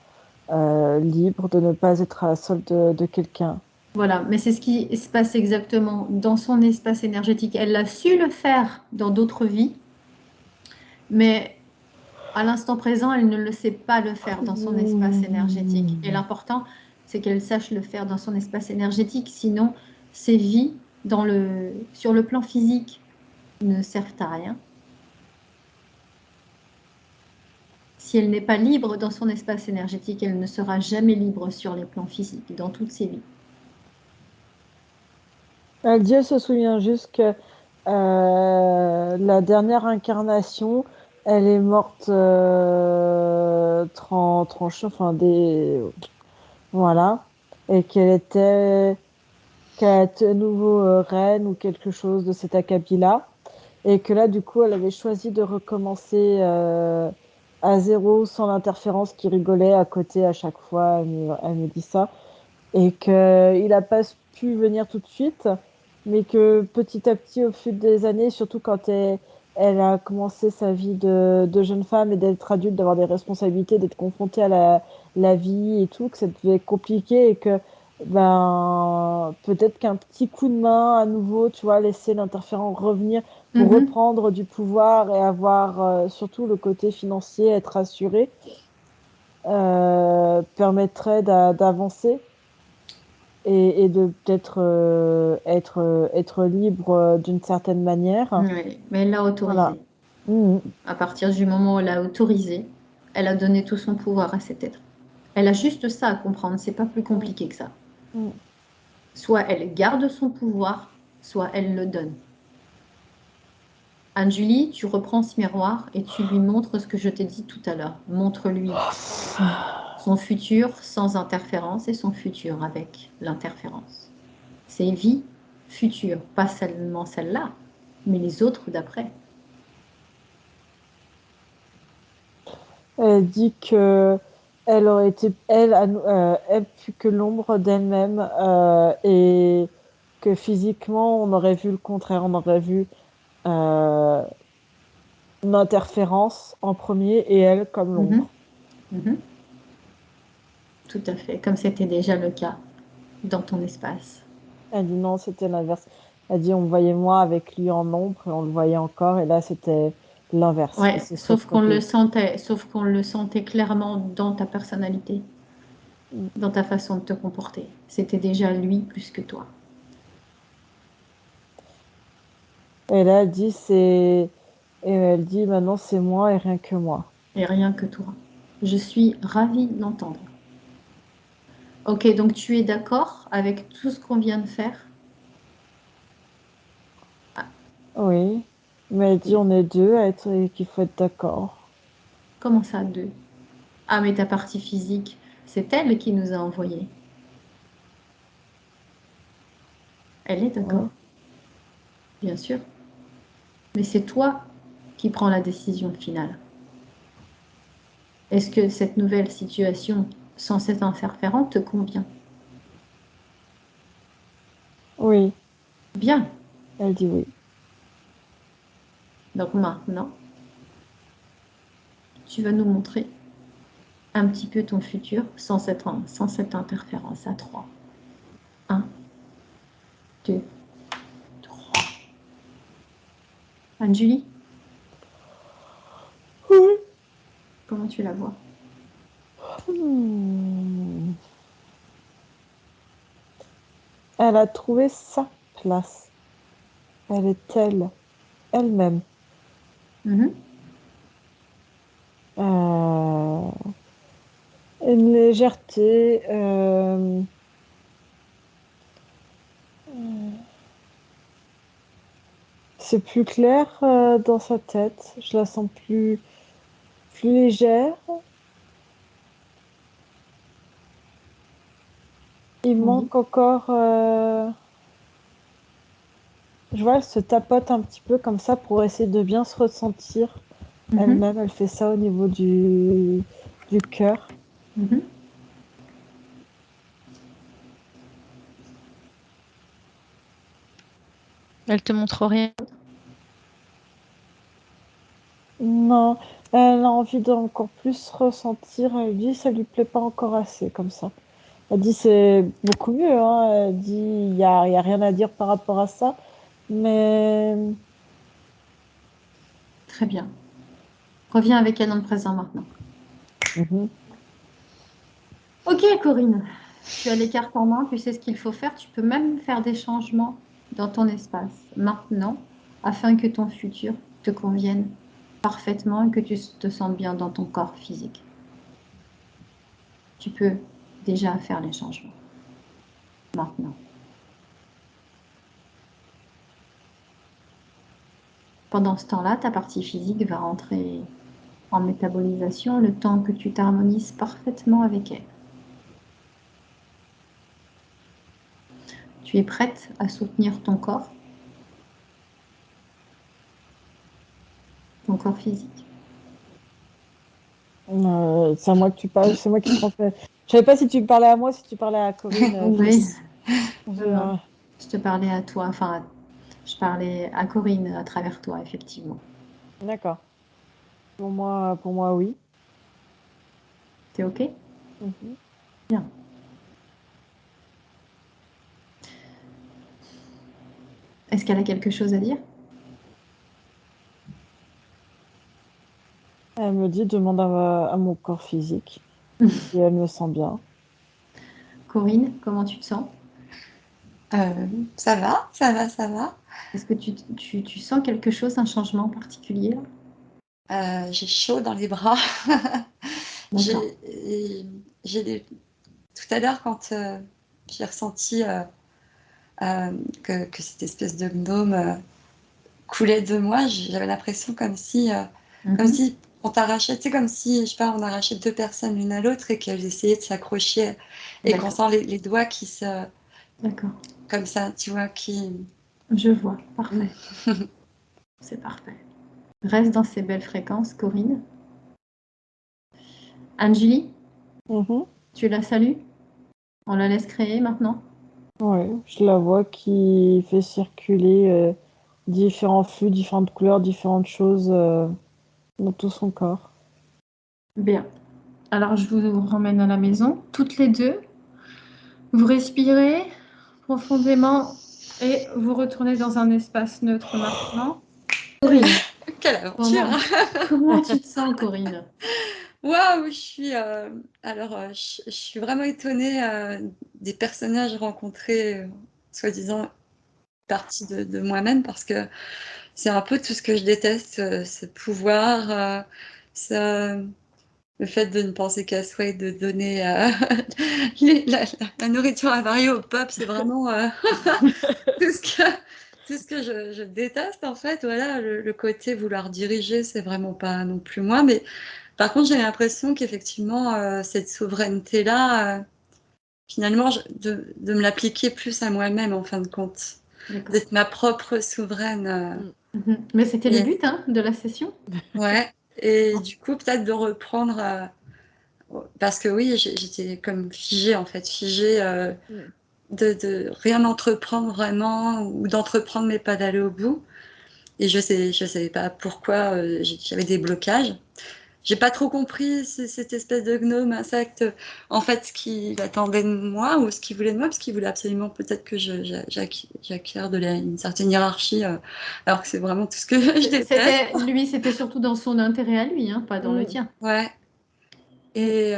libre, de ne pas être à la solde de quelqu'un. Voilà, mais c'est ce qui se passe exactement dans son espace énergétique. Elle a su le faire dans d'autres vies, mais À l'instant présent, elle ne le sait pas le faire dans son espace énergétique. Et l'important, c'est qu'elle sache le faire dans son espace énergétique. Sinon, ses vies sur le plan physique ne servent à rien. Si elle n'est pas libre dans son espace énergétique, elle ne sera jamais libre sur les plans physiques, dans toutes ses vies. Elle dit, elle se souvient juste que la dernière incarnation, elle est morte enfin voilà, et qu'elle était à nouveau reine ou quelque chose de cet acabit-là, et que là, du coup, elle avait choisi de recommencer à zéro sans l'interférence qui rigolait à côté à chaque fois. Elle me dit ça et qu'il n'a pas pu venir tout de suite, mais que petit à petit, au fil des années, surtout quand elle a commencé sa vie de jeune femme et d'être adulte, d'avoir des responsabilités, d'être confrontée à la vie et tout, que ça devait être compliqué et que ben, peut-être qu'un petit coup de main à nouveau, tu vois, laisser l'interférent revenir pour Mhm, reprendre du pouvoir et avoir surtout le côté financier, être assuré, permettrait d'avancer et de peut-être être libre d'une certaine manière. oui, mais elle l'a Voilà. autorisé. Mhm. À partir du moment où elle a autorisé, elle a donné tout son pouvoir à cet être. Elle a juste ça à comprendre, c'est pas plus Mhm. compliqué que ça. Mhm. Soit elle garde son pouvoir, soit elle le donne. Anne-Julie, tu reprends ce miroir et tu lui montres ce que je t'ai dit tout à l'heure. Montre-lui son futur sans interférence et son futur avec l'interférence. Ses vies futures, pas seulement celle-là, mais les autres d'après. Elle dit que elle aurait été, elle plus que l'ombre d'elle-même et que physiquement, on aurait vu le contraire. On aurait vu euh, une interférence en premier et elle comme Mhm, l'ombre. mhm. Tout à fait, comme c'était déjà le cas dans ton espace. Elle dit non, c'était l'inverse. Elle dit on me voyait moi avec lui en ombre et on le voyait encore et là c'était l'inverse. Il Ouais, se serait trompé. sauf qu'on le sentait clairement dans ta personnalité, Mm. dans ta façon de te comporter. C'était déjà lui plus que toi. Et là elle dit maintenant c'est moi et rien que moi. Et rien que toi. Je suis ravie de l'entendre. Ok, donc tu es d'accord avec tout ce qu'on vient de faire? Ah, Oui, mais elle dit et on est deux à être et qu'il faut être d'accord. comment ça, deux? Ah, mais ta partie physique, c'est elle qui nous a envoyés. Elle est d'accord, Oui, bien sûr. Mais c'est toi qui prends la décision finale. Est-ce que cette nouvelle situation sans cet interférent te convient? oui, Bien. elle dit oui. Donc maintenant, tu vas nous montrer un petit peu ton futur sans cette interférence à trois. Un, deux, trois. Anne-Julie, Oui. comment tu la vois? Hmm. Elle a trouvé sa place. Elle est elle-même. Mhm. Euh, une légèreté. C'est plus clair dans sa tête. Je la sens plus légère. Il Oui. manque encore. Je vois, elle se tapote un petit peu comme ça pour essayer de bien se ressentir Mhm. elle-même. Elle fait ça au niveau du cœur. Mhm. Elle te montre rien. Non, elle a envie d'encore plus ressentir. Elle dit ça lui plaît pas encore assez comme ça. Elle dit c'est beaucoup mieux. Hein. Elle dit il y a rien à dire par rapport à ça. Mais Très bien. Reviens avec elle dans le présent maintenant. Mhm. Ok, Corinne, tu as les cartes en main, tu sais ce qu'il faut faire. Tu peux même faire des changements dans ton espace maintenant, afin que ton futur te convienne parfaitement et que tu te sentes bien dans ton corps physique. Tu peux déjà faire les changements maintenant. Pendant ce temps-là, ta partie physique va rentrer en métabolisation le temps que tu t'harmonises parfaitement avec elle. Tu es prête à soutenir ton corps physique. C'est à moi que tu parles, c'est moi qui transmets. Je savais pas si tu me parlais à moi, si tu parlais à Corinne. Oui, Je- non, je te parlais à toi, enfin, je parlais à Corinne à travers toi, effectivement. D'accord. Pour moi, oui. T'es OK? Mhm. Bien. Est-ce qu'elle a quelque chose à dire? Elle me dit, demande à mon corps physique si elle me sent bien. Corinne, comment tu te sens? Ça va, ça va, ça va. Est-ce que tu sens quelque chose, un changement particulier là? J'ai chaud dans les bras. D'accord. Tout à l'heure, quand j'ai ressenti que cette espèce de gnome coulait de moi, j'avais l'impression comme si Mhm. on t'arrachait, tu sais, comme si, je sais pas, on arrachait deux personnes l'une à l'autre et qu'elles essayaient de s'accrocher et qu'on D'accord. sent les doigts qui se, D'accord. comme ça, tu vois, qui. Je vois. Parfait. C'est parfait. Reste dans ces belles fréquences, Corinne. Anjali, Mhm. tu la salues? On la laisse créer maintenant? Ouais, je la vois qui fait circuler différents flux, différentes couleurs, différentes choses dans tout son corps. Bien. Alors, je vous ramène à la maison, toutes les deux. Vous respirez profondément et vous retournez dans un espace neutre maintenant. Corinne, Quelle aventure! comment tu te sens, Corinne? Waouh, je suis vraiment étonnée des personnages rencontrés, soi-disant partie de moi-même, parce que c'est un peu tout ce que je déteste, ce pouvoir, ce le fait de ne penser qu'à soi et de donner, la nourriture avariée au peuple, c'est vraiment, tout ce que tout ce que je déteste, en fait. Voilà, le côté vouloir diriger, c'est vraiment pas non plus moi, mais par contre, j'ai l'impression qu'effectivement, cette souveraineté-là, finalement, de me l'appliquer plus à moi-même, en fin de compte. D'accord. D'être ma propre souveraine. Mais c'était le Et, but de la session. ouais. Et du coup, peut-être de reprendre. Parce que oui, j'étais comme figée, en fait. Figée Mm. de rien entreprendre vraiment, ou d'entreprendre, mais pas d'aller au bout. Et je savais pas pourquoi j'avais des blocages. J'ai pas trop compris cette espèce de gnome insecte, en fait, ce qu'il attendait de moi ou ce qu'il voulait de moi, parce qu'il voulait absolument peut-être que j'acquière une certaine hiérarchie, alors que c'est vraiment tout ce que je déteste. C'était surtout dans son intérêt à lui, pas dans le Mm. tien. Ouais. Et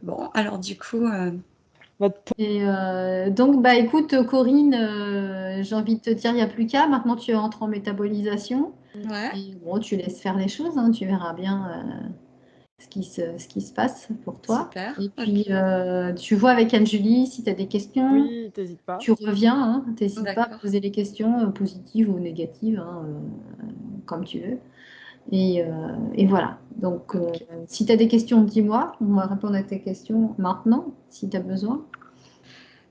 bon, alors du coup, Votre- Et donc, bah écoute, Corinne, j'ai envie de te dire, il n'y a plus qu'à. Maintenant, tu entres en métabolisation. ouais, Et bon, tu laisses faire les choses, tu verras bien ce qui se passe pour toi. super, Et puis, ok, tu vois avec Anne-Julie, si tu as des questions, Oui, t'hésites pas. tu reviens, n'hésite pas à d'accord. poser les questions positives ou négatives, comme tu veux. Et voilà. Donc, Ok. si tu as des questions, dis-moi. On va répondre à tes questions maintenant, si tu as besoin.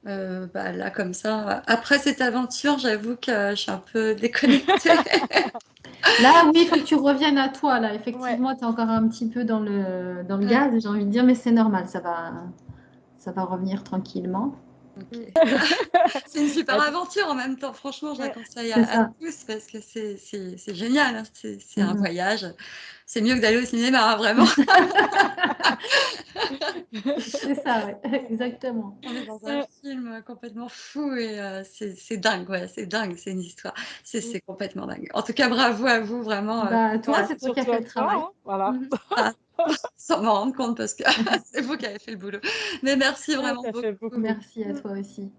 Bah, là, comme ça, après cette aventure, j'avoue que je suis un peu déconnectée. Là, oui, il faut que tu reviennes à toi. Là, Ouais. effectivement, tu es encore un petit peu dans le Ouais, gaz, j'ai envie de dire, mais c'est normal, ça va revenir tranquillement. ok. Mm. C'est une super leur aventure en même temps. Franchement, je la conseille à tous parce que c'est génial. Hein. C'est un voyage. C'est mieux que d'aller au cinéma, hein, vraiment. C'est ça, ouais. Exactement. On est dans un film complètement fou et c'est dingue, ouais, c'est dingue, c'est une histoire. C'est complètement dingue. En tout cas, bravo à vous, vraiment. Toi, c'est toi qui as fait le travail. Hein, voilà. Sans m'en rendre compte parce que c'est vous qui avez fait le boulot. Mais merci vraiment beaucoup. Merci à toi aussi.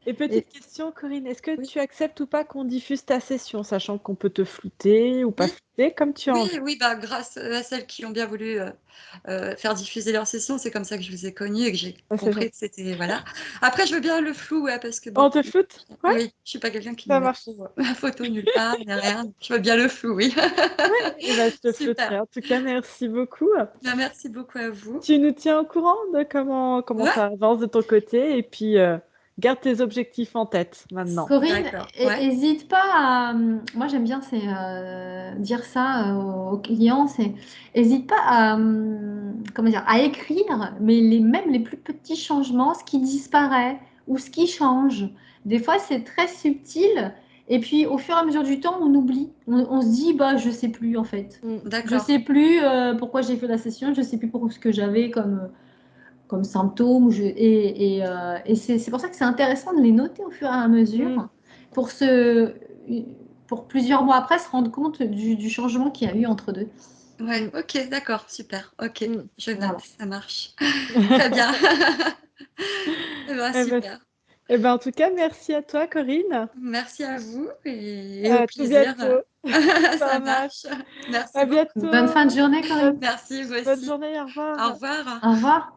Et petite question, Corinne, est-ce que tu acceptes ou pas qu'on diffuse ta session, sachant qu'on peut te flouter ou pas flouter comme tu as envie? Oui, bah, grâce à celles qui ont bien voulu faire diffuser leur session, c'est comme ça que je vous ai connue et que j'ai compris que c'était... Voilà. Après, je veux bien le flou, parce que... On te floute? Ouais. Oui, je suis pas quelqu'un qui met ma photo nulle part, ni rien. Je veux bien le flou, oui. Et bah, je te flouterai. En tout cas, merci beaucoup. Bah, merci beaucoup à vous. Tu nous tiens au courant de comment ça avance de ton côté et puis garde tes objectifs en tête maintenant. Corinne, n'hésite pas à... Moi, j'aime bien dire ça aux clients, n'hésite pas à, comment dire, à écrire, mais même les plus petits changements, ce qui disparaît ou ce qui change. Des fois, c'est très subtil. Et puis, au fur et à mesure du temps, on oublie. On se dit, bah, je sais plus, en fait. Je sais plus pourquoi j'ai fait la session, je sais plus pour ce que j'avais comme symptômes. Et c'est pour ça que c'est intéressant de les noter au fur et à mesure pour plusieurs mois après se rendre compte du changement qu'il y a eu entre deux. Ouais, ok, d'accord, super. Ok, je note, ça marche. Très bien. Super. En tout cas, merci à toi, Corinne. Merci à vous et au plaisir. Ça marche. Merci à beaucoup. bientôt. Bonne fin de journée, Corinne. Merci, vous aussi. Bonne journée, au revoir. Au revoir. Au revoir.